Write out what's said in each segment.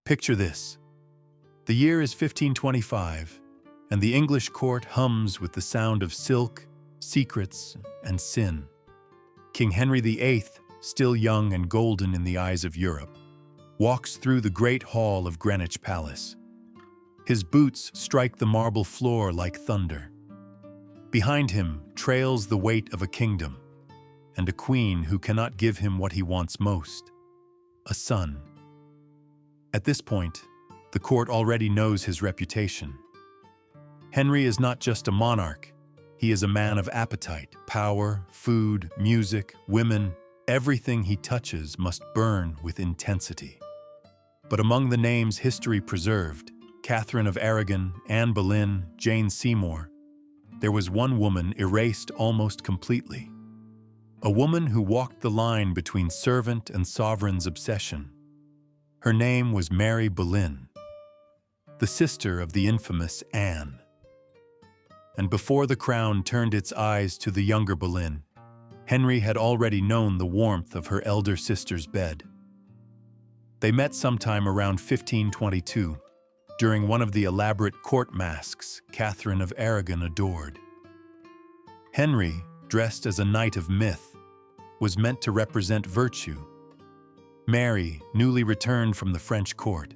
Picture this. The year is 1525, and the English court hums with the sound of silk, secrets, and sin. King Henry VIII, still young and golden in the eyes of Europe, walks through the great hall of Greenwich Palace. His boots strike the marble floor like thunder. Behind him trails the weight of a kingdom, and a queen who cannot give him what he wants most, a son. At this point, the court already knows his reputation. Henry is not just a monarch, he is a man of appetite, power, food, music, women. Everything he touches must burn with intensity. But among the names history preserved, Catherine of Aragon, Anne Boleyn, Jane Seymour, there was one woman erased almost completely. A woman who walked the line between servant and sovereign's obsession. Her name was Mary Boleyn, the sister of the infamous Anne. And before the crown turned its eyes to the younger Boleyn, Henry had already known the warmth of her elder sister's bed. They met sometime around 1522, during one of the elaborate court masques Catherine of Aragon adored. Henry, dressed as a knight of myth, was meant to represent virtue. Mary, newly returned from the French court,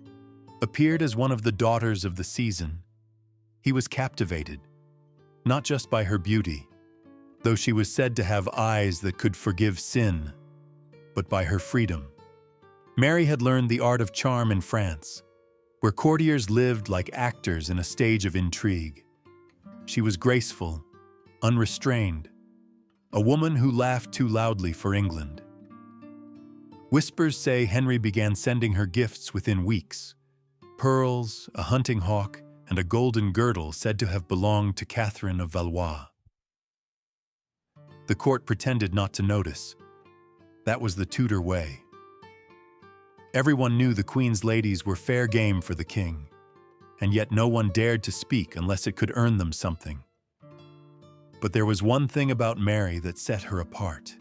appeared as one of the daughters of the season. He was captivated, not just by her beauty, though she was said to have eyes that could forgive sin, but by her freedom. Mary had learned the art of charm in France, where courtiers lived like actors in a stage of intrigue. She was graceful, unrestrained, a woman who laughed too loudly for England. Whispers say Henry began sending her gifts within weeks: pearls, a hunting hawk, and a golden girdle said to have belonged to Catherine of Valois. The court pretended not to notice. That was the Tudor way. Everyone knew the Queen's ladies were fair game for the king, and yet no one dared to speak unless it could earn them something. But there was one thing about Mary that set her apart.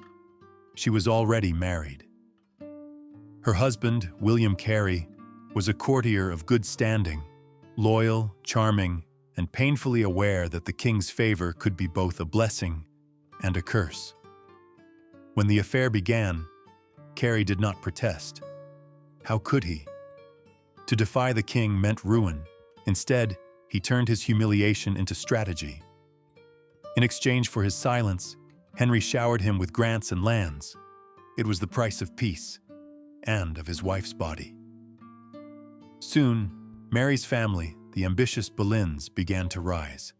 She was already married. Her husband, William Carey, was a courtier of good standing, loyal, charming, and painfully aware that the king's favor could be both a blessing and a curse. When the affair began, Carey did not protest. How could he? To defy the king meant ruin. Instead, he turned his humiliation into strategy. In exchange for his silence, Henry showered him with grants and lands. It was the price of peace and of his wife's body. Soon, Mary's family, the ambitious Boleyns, began to rise.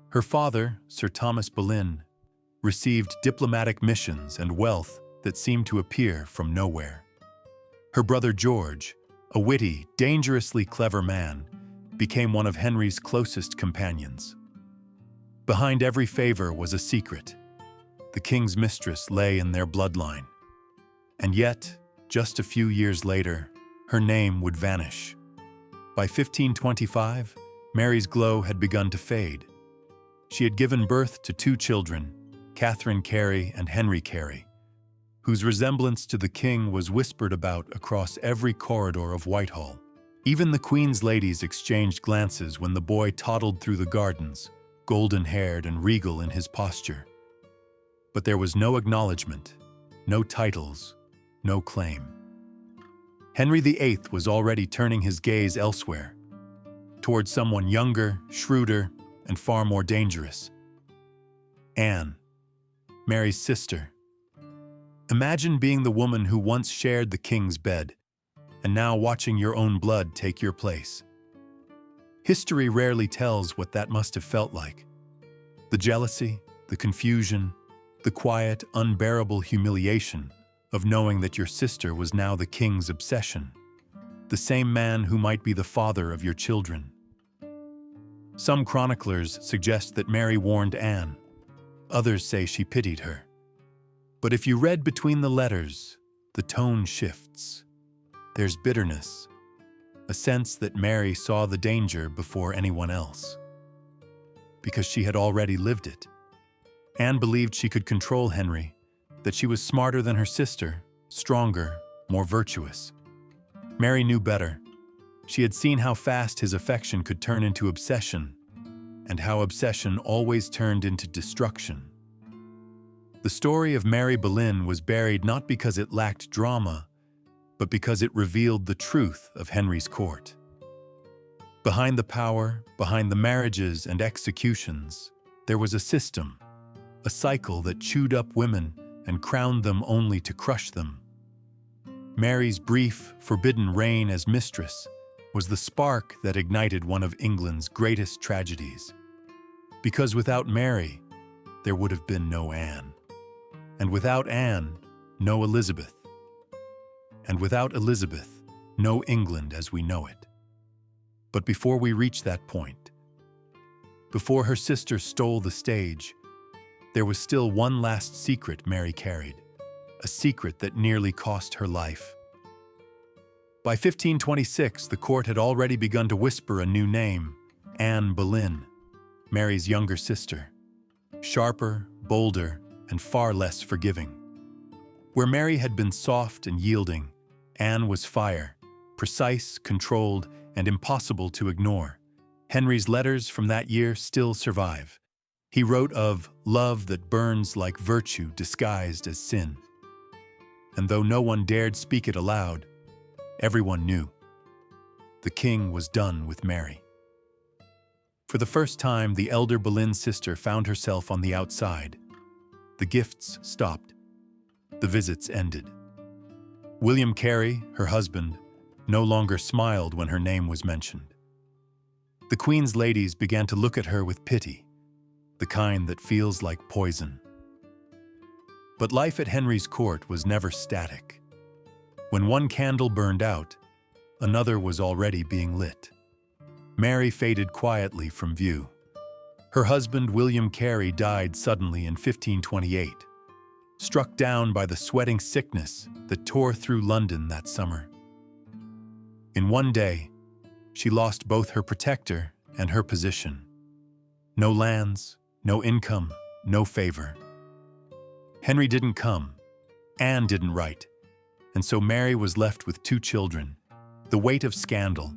Her father, Sir Thomas Boleyn, received diplomatic missions and wealth that seemed to appear from nowhere. Her brother George, a witty, dangerously clever man, became one of Henry's closest companions. Behind every favor was a secret. The king's mistress lay in their bloodline. And yet, just a few years later, her name would vanish. By 1525, Mary's glow had begun to fade. She had given birth to two children, Catherine Carey and Henry Carey, whose resemblance to the king was whispered about across every corridor of Whitehall. Even the Queen's ladies exchanged glances when the boy toddled through the gardens, golden-haired and regal in his posture. But there was no acknowledgement, no titles, no claim. Henry VIII was already turning his gaze elsewhere, toward someone younger, shrewder, and far more dangerous. Anne, Mary's sister. Imagine being the woman who once shared the king's bed, and now watching your own blood take your place. History rarely tells what that must have felt like. The jealousy, the confusion, the quiet, unbearable humiliation of knowing that your sister was now the king's obsession, the same man who might be the father of your children. Some chroniclers suggest that Mary warned Anne. Others say she pitied her. But if you read between the letters, the tone shifts. There's bitterness, a sense that Mary saw the danger before anyone else, because she had already lived it. Anne believed she could control Henry, that she was smarter than her sister, stronger, more virtuous. Mary knew better. She had seen how fast his affection could turn into obsession, and how obsession always turned into destruction. The story of Mary Boleyn was buried not because it lacked drama, but because it revealed the truth of Henry's court. Behind the power, behind the marriages and executions, there was a system, a cycle that chewed up women and crowned them only to crush them. Mary's brief, forbidden reign as mistress was the spark that ignited one of England's greatest tragedies. Because without Mary, there would have been no Anne. And without Anne, no Elizabeth. And without Elizabeth, no England as we know it. But before we reach that point, before her sister stole the stage, there was still one last secret Mary carried, a secret that nearly cost her life. By 1526, the court had already begun to whisper a new name, Anne Boleyn, Mary's younger sister, sharper, bolder, and far less forgiving. Where Mary had been soft and yielding, Anne was fire, precise, controlled, and impossible to ignore. Henry's letters from that year still survive. He wrote of love that burns like virtue disguised as sin. And though no one dared speak it aloud, everyone knew. The king was done with Mary. For the first time, the elder Boleyn sister found herself on the outside. The gifts stopped. The visits ended. William Carey, her husband, no longer smiled when her name was mentioned. The Queen's ladies began to look at her with pity, the kind that feels like poison. But life at Henry's court was never static. When one candle burned out, another was already being lit. Mary faded quietly from view. Her husband, William Carey, died suddenly in 1528, struck down by the sweating sickness that tore through London that summer. In one day, she lost both her protector and her position. No lands, no income, no favor. Henry didn't come, Anne didn't write, and so Mary was left with 2 children, the weight of scandal,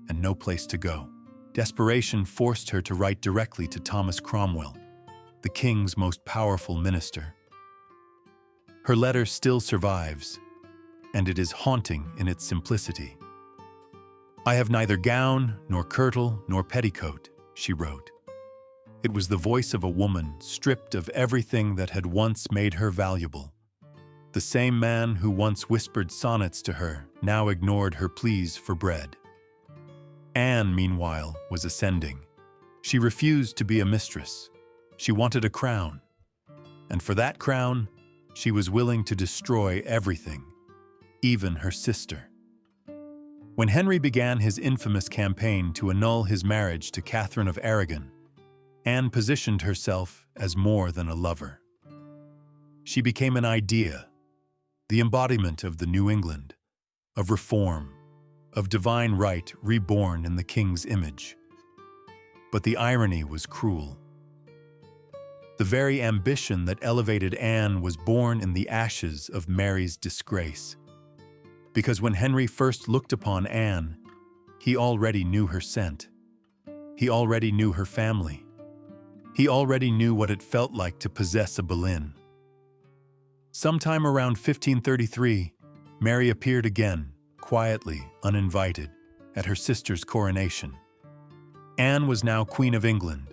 and no place to go. Desperation forced her to write directly to Thomas Cromwell, the king's most powerful minister. Her letter still survives, and it is haunting in its simplicity. "I have neither gown, nor kirtle, nor petticoat," she wrote. It was the voice of a woman stripped of everything that had once made her valuable. The same man who once whispered sonnets to her now ignored her pleas for bread. Anne, meanwhile, was ascending. She refused to be a mistress. She wanted a crown. And for that crown, she was willing to destroy everything, even her sister. When Henry began his infamous campaign to annul his marriage to Catherine of Aragon, Anne positioned herself as more than a lover. She became an idea, the embodiment of the New England, of reform, of divine right reborn in the king's image. But the irony was cruel. The very ambition that elevated Anne was born in the ashes of Mary's disgrace. Because when Henry first looked upon Anne, he already knew her scent. He already knew her family. He already knew what it felt like to possess a Boleyn. Sometime around 1533, Mary appeared again, quietly, uninvited, at her sister's coronation. Anne was now Queen of England,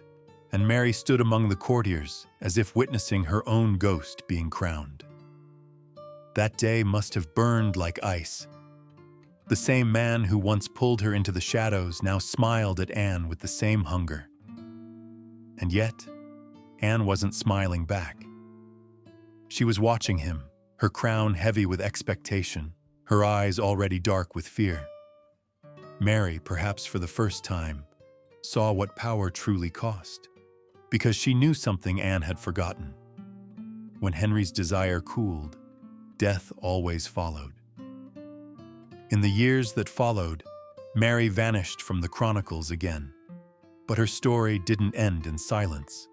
and Mary stood among the courtiers as if witnessing her own ghost being crowned. That day must have burned like ice. The same man who once pulled her into the shadows now smiled at Anne with the same hunger. And yet, Anne wasn't smiling back. She was watching him, her crown heavy with expectation, her eyes already dark with fear. Mary, perhaps for the first time, saw what power truly cost, because she knew something Anne had forgotten. When Henry's desire cooled, death always followed. In the years that followed, Mary vanished from the chronicles again. But her story didn't end in silence.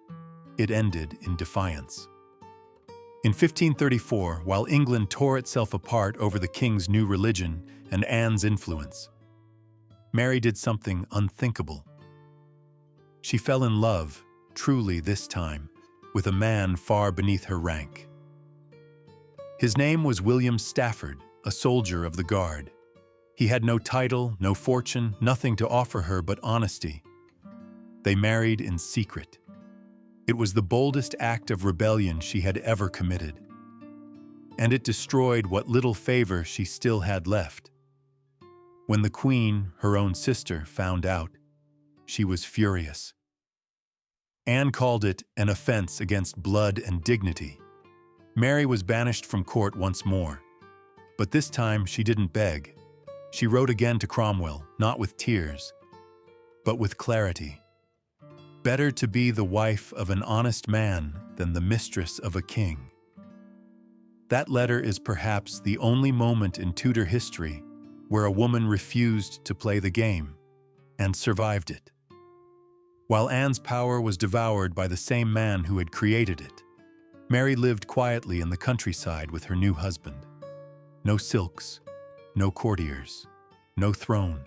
It ended in defiance. In 1534, while England tore itself apart over the king's new religion and Anne's influence, Mary did something unthinkable. She fell in love, truly this time, with a man far beneath her rank. His name was William Stafford, a soldier of the Guard. He had no title, no fortune, nothing to offer her but honesty. They married in secret. It was the boldest act of rebellion she had ever committed. And it destroyed what little favor she still had left. When the Queen, her own sister, found out, she was furious. Anne called it an offense against blood and dignity. Mary was banished from court once more. But this time she didn't beg. She wrote again to Cromwell, not with tears, but with clarity. Better to be the wife of an honest man than the mistress of a king. That letter is perhaps the only moment in Tudor history where a woman refused to play the game and survived it. While Anne's power was devoured by the same man who had created it, Mary lived quietly in the countryside with her new husband. No silks, no courtiers, no throne,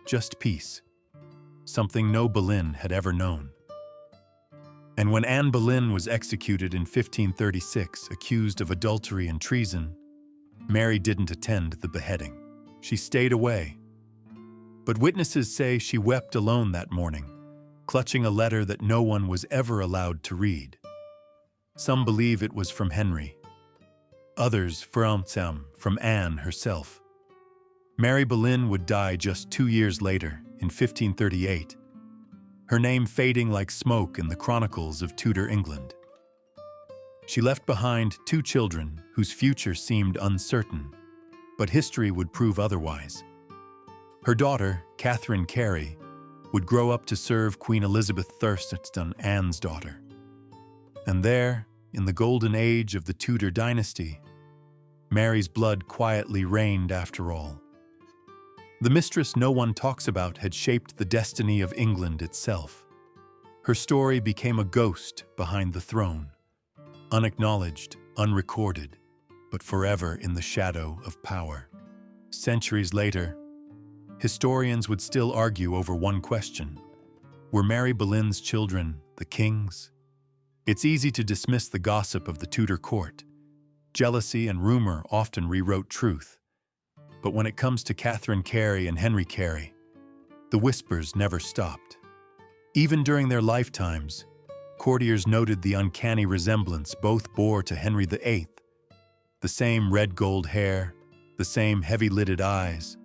just peace, something no Boleyn had ever known. And when Anne Boleyn was executed in 1536, accused of adultery and treason, Mary didn't attend the beheading. She stayed away. But witnesses say she wept alone that morning, clutching a letter that no one was ever allowed to read. Some believe it was from Henry. Others from Anne herself. Mary Boleyn would die just 2 years later, in 1538, her name fading like smoke in the chronicles of Tudor England. She left behind 2 children whose future seemed uncertain, but history would prove otherwise. Her daughter, Catherine Carey, would grow up to serve Queen Elizabeth Thurston, Anne's daughter. And there, in the golden age of the Tudor dynasty, Mary's blood quietly reigned after all. The mistress no one talks about had shaped the destiny of England itself. Her story became a ghost behind the throne, unacknowledged, unrecorded, but forever in the shadow of power. Centuries later, historians would still argue over one question: were Mary Boleyn's children the king's? It's easy to dismiss the gossip of the Tudor court. Jealousy and rumor often rewrote truth. But when it comes to Catherine Carey and Henry Carey, the whispers never stopped. Even during their lifetimes, courtiers noted the uncanny resemblance both bore to Henry VIII. The same red-gold hair, the same heavy-lidded eyes,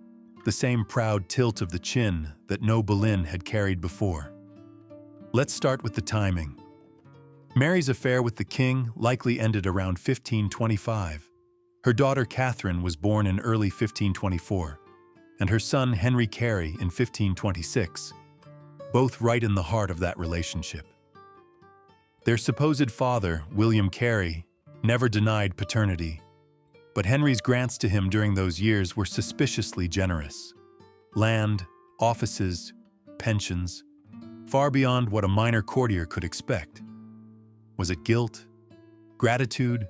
the same proud tilt of the chin that no Boleyn had carried before. Let's start with the timing. Mary's affair with the king likely ended around 1525. Her daughter Catherine was born in early 1524, and her son Henry Carey in 1526, both right in the heart of that relationship. Their supposed father, William Carey, never denied paternity, but Henry's grants to him during those years were suspiciously generous. Land, offices, pensions, far beyond what a minor courtier could expect. Was it guilt, gratitude,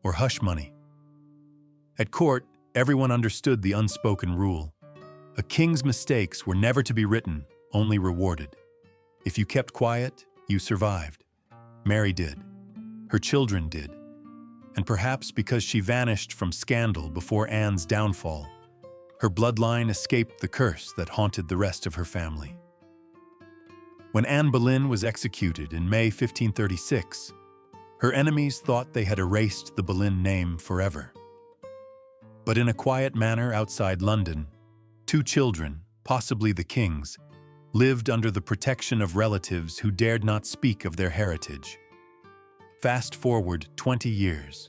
or hush money? At court, everyone understood the unspoken rule. A king's mistakes were never to be written, only rewarded. If you kept quiet, you survived. Mary did. Her children did. And perhaps because she vanished from scandal before Anne's downfall, her bloodline escaped the curse that haunted the rest of her family. When Anne Boleyn was executed in May 1536, her enemies thought they had erased the Boleyn name forever. But in a quiet manner outside London, 2 children, possibly the king's, lived under the protection of relatives who dared not speak of their heritage. Fast forward 20 years.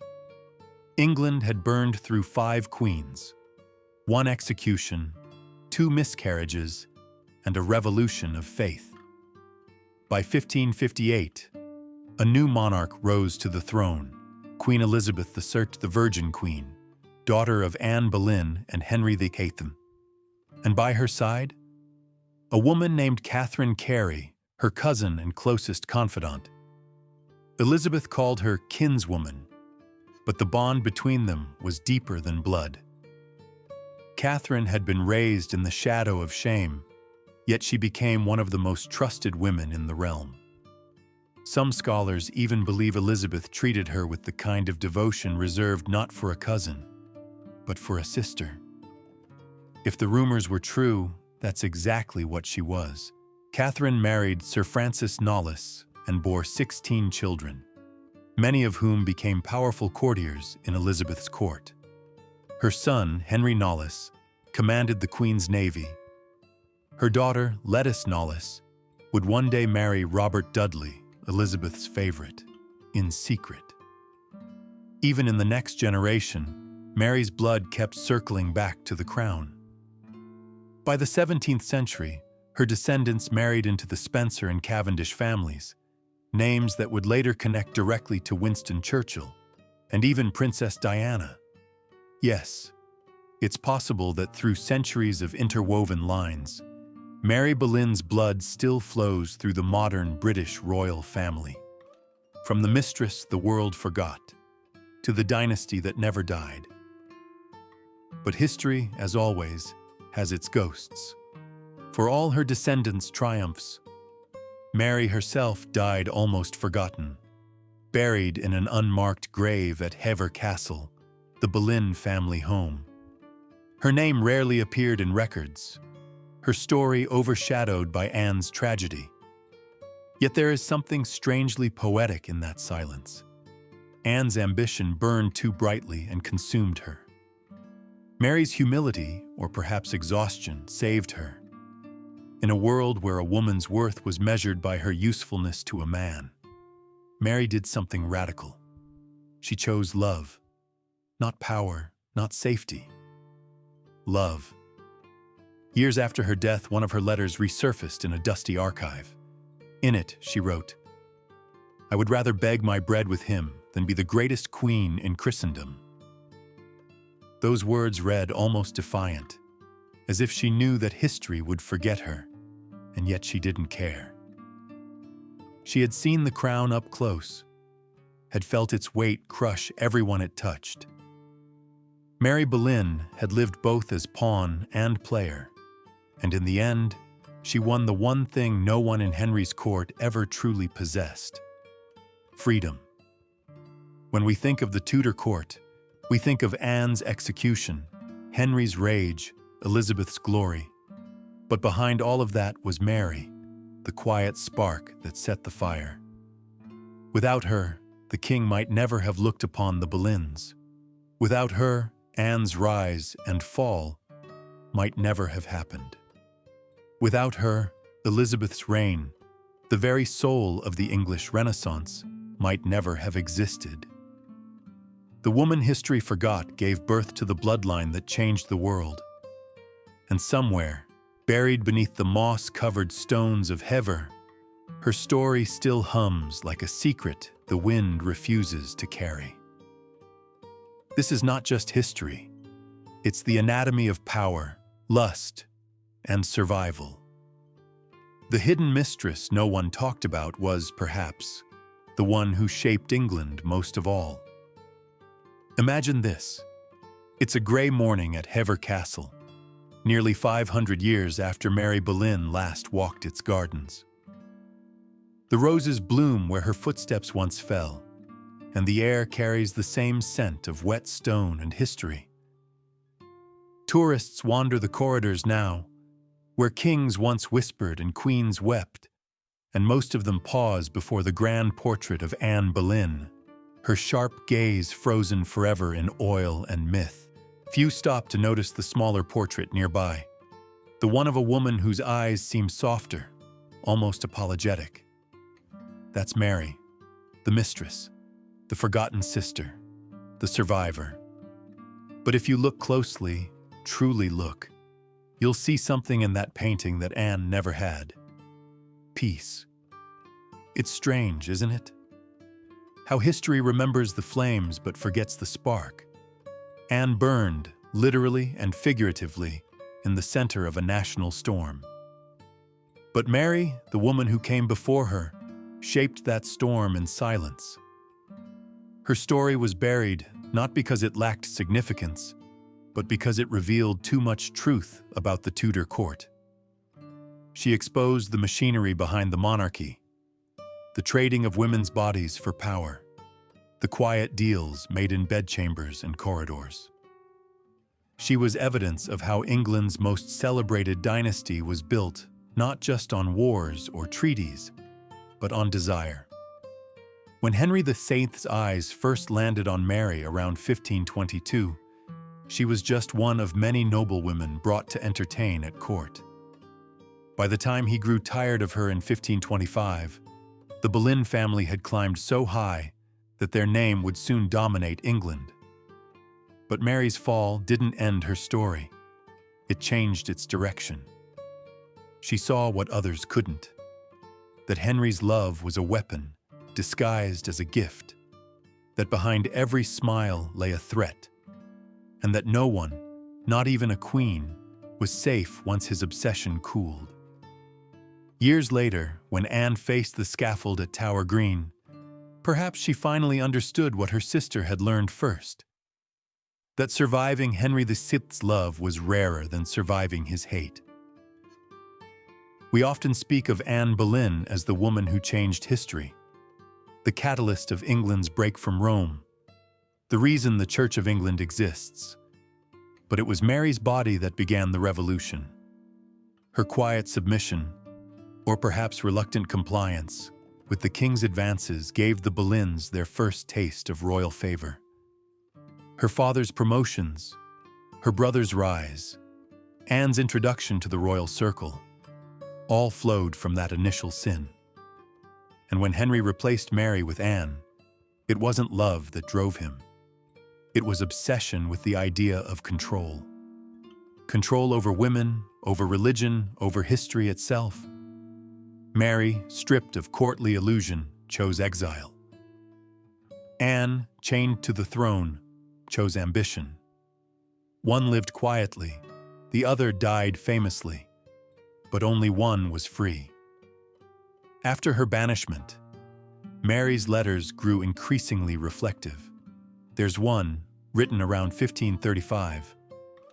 England had burned through 5 queens, 1 execution, 2 miscarriages, and a revolution of faith. By 1558, a new monarch rose to the throne, Queen Elizabeth II, the Virgin Queen, daughter of Anne Boleyn and Henry VIII. And by her side, a woman named Catherine Carey, her cousin and closest confidant. Elizabeth called her kinswoman, but the bond between them was deeper than blood. Catherine had been raised in the shadow of shame, yet she became one of the most trusted women in the realm. Some scholars even believe Elizabeth treated her with the kind of devotion reserved not for a cousin, but for a sister. If the rumors were true, that's exactly what she was. Catherine married Sir Francis Knollys and bore 16 children, many of whom became powerful courtiers in Elizabeth's court. Her son, Henry Knollys, commanded the Queen's navy. Her daughter, Lettice Knollys, would one day marry Robert Dudley, Elizabeth's favorite, in secret. Even in the next generation, Mary's blood kept circling back to the crown. By the 17th century, her descendants married into the Spencer and Cavendish families, names that would later connect directly to Winston Churchill and even Princess Diana. Yes, it's possible that through centuries of interwoven lines, Mary Boleyn's blood still flows through the modern British royal family. From the mistress the world forgot, to the dynasty that never died. But history, as always, has its ghosts. For all her descendants' triumphs, Mary herself died almost forgotten, buried in an unmarked grave at Hever Castle, the Boleyn family home. Her name rarely appeared in records, her story overshadowed by Anne's tragedy. Yet there is something strangely poetic in that silence. Anne's ambition burned too brightly and consumed her. Mary's humility, or perhaps exhaustion, saved her. In a world where a woman's worth was measured by her usefulness to a man, Mary did something radical. She chose love. Not power, not safety. Love. Years after her death, one of her letters resurfaced in a dusty archive. In it, she wrote, "I would rather beg my bread with him than be the greatest queen in Christendom." Those words read almost defiant, as if she knew that history would forget her, and yet she didn't care. She had seen the crown up close, had felt its weight crush everyone it touched. Mary Boleyn had lived both as pawn and player, and in the end, she won the one thing no one in Henry's court ever truly possessed: freedom. When we think of the Tudor court, we think of Anne's execution, Henry's rage, Elizabeth's glory. But behind all of that was Mary, the quiet spark that set the fire. Without her, the king might never have looked upon the Boleyns. Without her, Anne's rise and fall might never have happened. Without her, Elizabeth's reign, the very soul of the English Renaissance, might never have existed. The woman history forgot gave birth to the bloodline that changed the world. And somewhere, buried beneath the moss-covered stones of Hever, her story still hums like a secret the wind refuses to carry. This is not just history. It's the anatomy of power, lust, and survival. The hidden mistress no one talked about was, perhaps, the one who shaped England most of all. Imagine this. It's a gray morning at Hever Castle, nearly 500 years after Mary Boleyn last walked its gardens. The roses bloom where her footsteps once fell, and the air carries the same scent of wet stone and history. Tourists wander the corridors now, where kings once whispered and queens wept, and most of them pause before the grand portrait of Anne Boleyn, her sharp gaze frozen forever in oil and myth. Few stop to notice the smaller portrait nearby, the one of a woman whose eyes seem softer, almost apologetic. That's Mary, the mistress, the forgotten sister, the survivor. But if you look closely, truly look, you'll see something in that painting that Anne never had: peace. It's strange, isn't it? How history remembers the flames but forgets the spark. Anne burned, literally and figuratively, in the center of a national storm. But Mary, the woman who came before her, shaped that storm in silence. Her story was buried not because it lacked significance, but because it revealed too much truth about the Tudor court. She exposed the machinery behind the monarchy, the trading of women's bodies for power, the quiet deals made in bedchambers and corridors. She was evidence of how England's most celebrated dynasty was built not just on wars or treaties, but on desire. When Henry VIII's eyes first landed on Mary around 1522, she was just one of many noblewomen brought to entertain at court. By the time he grew tired of her in 1525, the Boleyn family had climbed so high that their name would soon dominate England. But Mary's fall didn't end her story. It changed its direction. She saw what others couldn't, that Henry's love was a weapon disguised as a gift, that behind every smile lay a threat, and that no one, not even a queen, was safe once his obsession cooled. Years later, when Anne faced the scaffold at Tower Green, perhaps she finally understood what her sister had learned first, that surviving Henry VI's love was rarer than surviving his hate. We often speak of Anne Boleyn as the woman who changed history, the catalyst of England's break from Rome, the reason the Church of England exists. But it was Mary's body that began the revolution. Her quiet submission, or perhaps reluctant compliance, with the king's advances gave the Boleyns their first taste of royal favor. Her father's promotions, her brother's rise, Anne's introduction to the royal circle, all flowed from that initial sin. And when Henry replaced Mary with Anne, it wasn't love that drove him. It was obsession with the idea of control. Control over women, over religion, over history itself. Mary, stripped of courtly illusion, chose exile. Anne, chained to the throne, chose ambition. One lived quietly, the other died famously, but only one was free. After her banishment, Mary's letters grew increasingly reflective. There's one, written around 1535,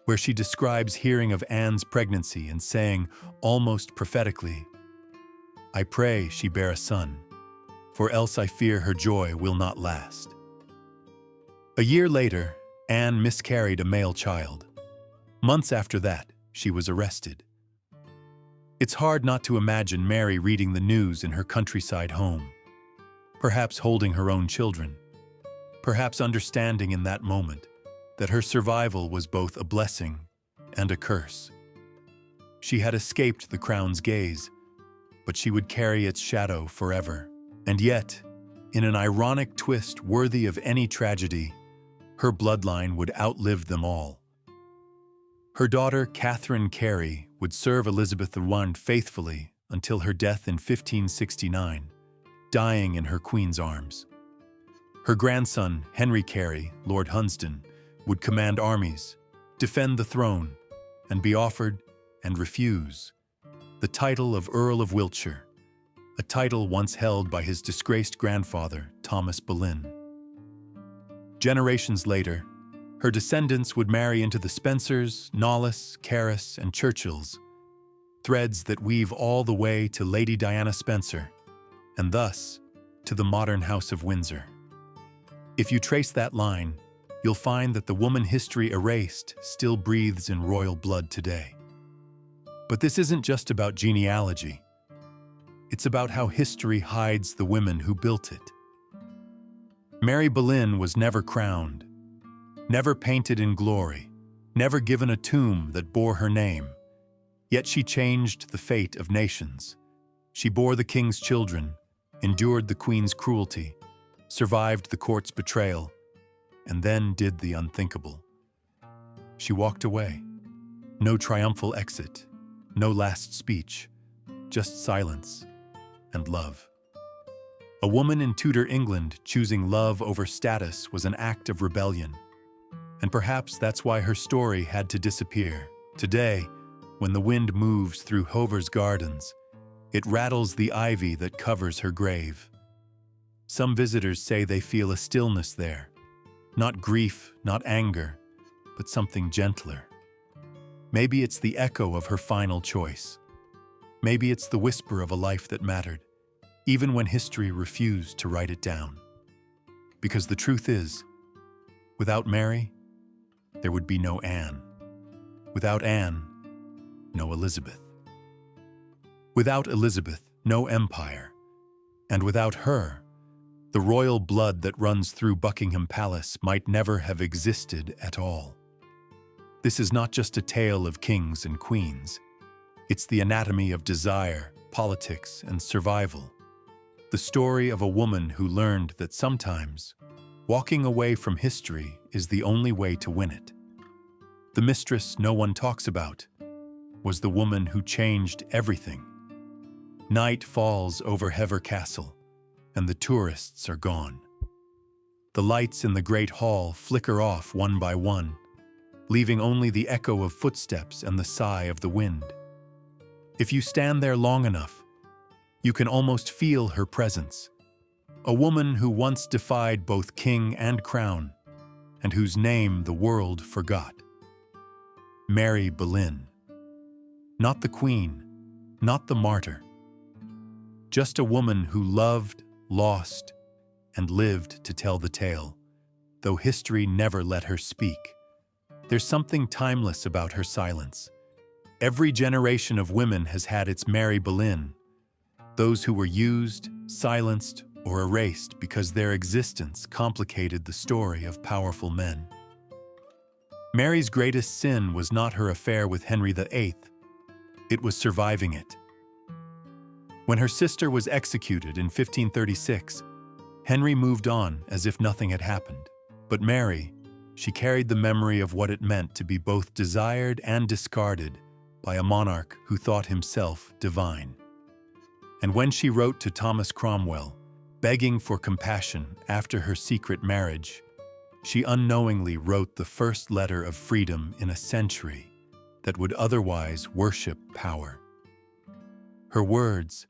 where she describes hearing of Anne's pregnancy and saying, almost prophetically, "I pray she bear a son, for else I fear her joy will not last." A year later, Anne miscarried a male child. Months after that, she was arrested. It's hard not to imagine Mary reading the news in her countryside home, perhaps holding her own children, perhaps understanding in that moment that her survival was both a blessing and a curse. She had escaped the crown's gaze, but she would carry its shadow forever. And yet, in an ironic twist worthy of any tragedy, her bloodline would outlive them all. Her daughter, Catherine Carey, would serve Elizabeth I faithfully until her death in 1569, dying in her queen's arms. Her grandson, Henry Carey, Lord Hunsdon, would command armies, defend the throne, and be offered, and refuse, the title of Earl of Wiltshire, a title once held by his disgraced grandfather, Thomas Boleyn. Generations later, her descendants would marry into the Spencers, Knollys, Caris, and Churchills, threads that weave all the way to Lady Diana Spencer, and thus to the modern House of Windsor. If you trace that line, you'll find that the woman history erased still breathes in royal blood today. But this isn't just about genealogy. It's about how history hides the women who built it. Mary Boleyn was never crowned, never painted in glory, never given a tomb that bore her name. Yet she changed the fate of nations. She bore the king's children, endured the queen's cruelty, survived the court's betrayal, and then did the unthinkable. She walked away. No triumphal exit, no last speech, just silence and love. A woman in Tudor England choosing love over status was an act of rebellion. And perhaps that's why her story had to disappear. Today, when the wind moves through Hover's gardens, it rattles the ivy that covers her grave. Some visitors say they feel a stillness there, not grief, not anger, but something gentler. Maybe it's the echo of her final choice. Maybe it's the whisper of a life that mattered, even when history refused to write it down. Because the truth is, without Mary, there would be no Anne. Without Anne, no Elizabeth. Without Elizabeth, no empire. And without her, the royal blood that runs through Buckingham Palace might never have existed at all. This is not just a tale of kings and queens. It's the anatomy of desire, politics, and survival. The story of a woman who learned that sometimes walking away from history is the only way to win it. The mistress no one talks about was the woman who changed everything. Night falls over Hever Castle, and the tourists are gone. The lights in the great hall flicker off one by one, leaving only the echo of footsteps and the sigh of the wind. If you stand there long enough, you can almost feel her presence. A woman who once defied both king and crown, and whose name the world forgot. Mary Boleyn. Not the queen, not the martyr. Just a woman who loved, lost, and lived to tell the tale, though history never let her speak. There's something timeless about her silence. Every generation of women has had its Mary Boleyn, those who were used, silenced, or erased because their existence complicated the story of powerful men. Mary's greatest sin was not her affair with Henry VIII, it was surviving it. When her sister was executed in 1536, Henry moved on as if nothing had happened. But Mary, she carried the memory of what it meant to be both desired and discarded by a monarch who thought himself divine. And when she wrote to Thomas Cromwell, begging for compassion after her secret marriage, she unknowingly wrote the first letter of freedom in a century that would otherwise worship power. Her words,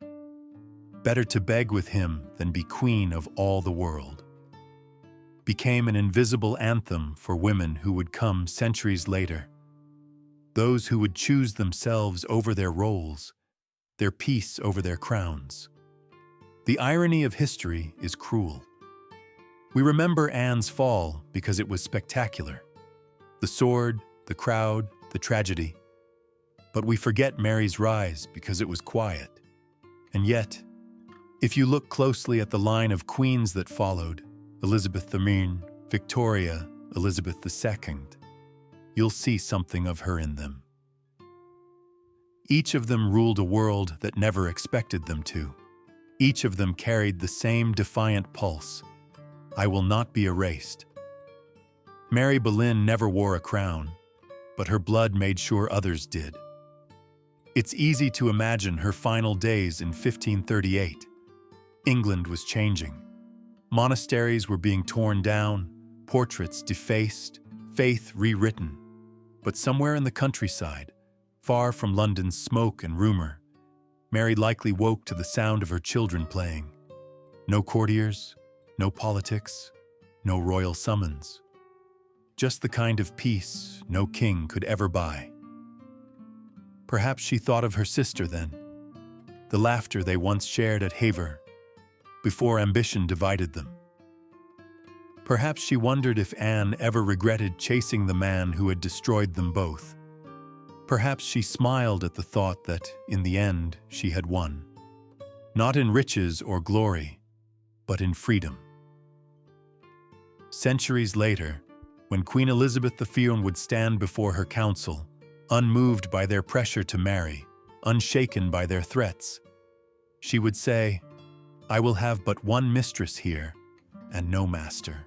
"Better to beg with him than be queen of all the world," became an invisible anthem for women who would come centuries later, those who would choose themselves over their roles, their peace over their crowns. The irony of history is cruel. We remember Anne's fall because it was spectacular. The sword, the crowd, the tragedy. But we forget Mary's rise because it was quiet. And yet, if you look closely at the line of queens that followed, Elizabeth I, Victoria, Elizabeth II, you'll see something of her in them. Each of them ruled a world that never expected them to. Each of them carried the same defiant pulse. I will not be erased. Mary Boleyn never wore a crown, but her blood made sure others did. It's easy to imagine her final days in 1538. England was changing. Monasteries were being torn down, portraits defaced, faith rewritten. But somewhere in the countryside, far from London's smoke and rumor, Mary likely woke to the sound of her children playing. No courtiers, no politics, no royal summons. Just the kind of peace no king could ever buy. Perhaps she thought of her sister then, the laughter they once shared at Hever, before ambition divided them. Perhaps she wondered if Anne ever regretted chasing the man who had destroyed them both. Perhaps she smiled at the thought that, in the end, she had won. Not in riches or glory, but in freedom. Centuries later, when Queen Elizabeth I would stand before her council, unmoved by their pressure to marry, unshaken by their threats, she would say, "I will have but one mistress here, and no master."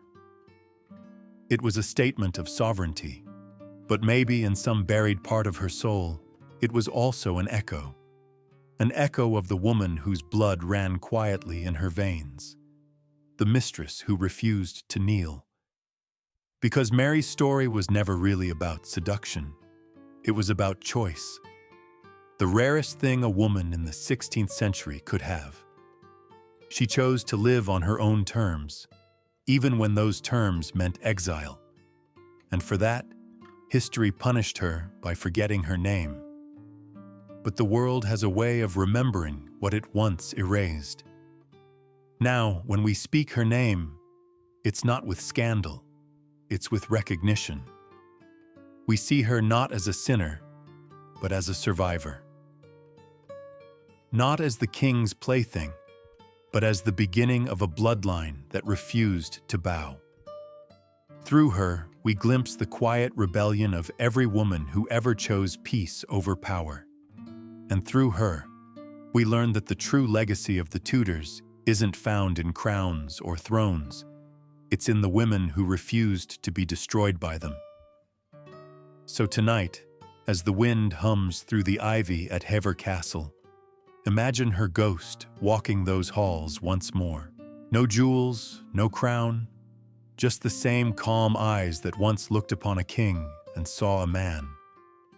It was a statement of sovereignty, but maybe in some buried part of her soul, it was also an echo of the woman whose blood ran quietly in her veins, the mistress who refused to kneel. Because Mary's story was never really about seduction, it was about choice, the rarest thing a woman in the 16th century could have. She chose to live on her own terms, even when those terms meant exile. And for that, History punished her by forgetting her name. But the world has a way of remembering what it once erased. Now, when we speak her name, it's not with scandal, it's with recognition. We see her not as a sinner, but as a survivor. Not as the king's plaything, but as the beginning of a bloodline that refused to bow. Through her, we glimpse the quiet rebellion of every woman who ever chose peace over power. And through her, we learn that the true legacy of the Tudors isn't found in crowns or thrones. It's in the women who refused to be destroyed by them. So tonight, as the wind hums through the ivy at Hever Castle, imagine her ghost walking those halls once more. No jewels, no crown, just the same calm eyes that once looked upon a king and saw a man,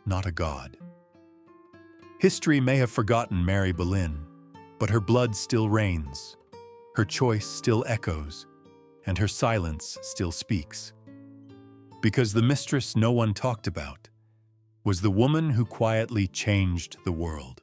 not a god. History may have forgotten Mary Boleyn, but her blood still reigns, her choice still echoes, and her silence still speaks. Because the mistress no one talked about was the woman who quietly changed the world.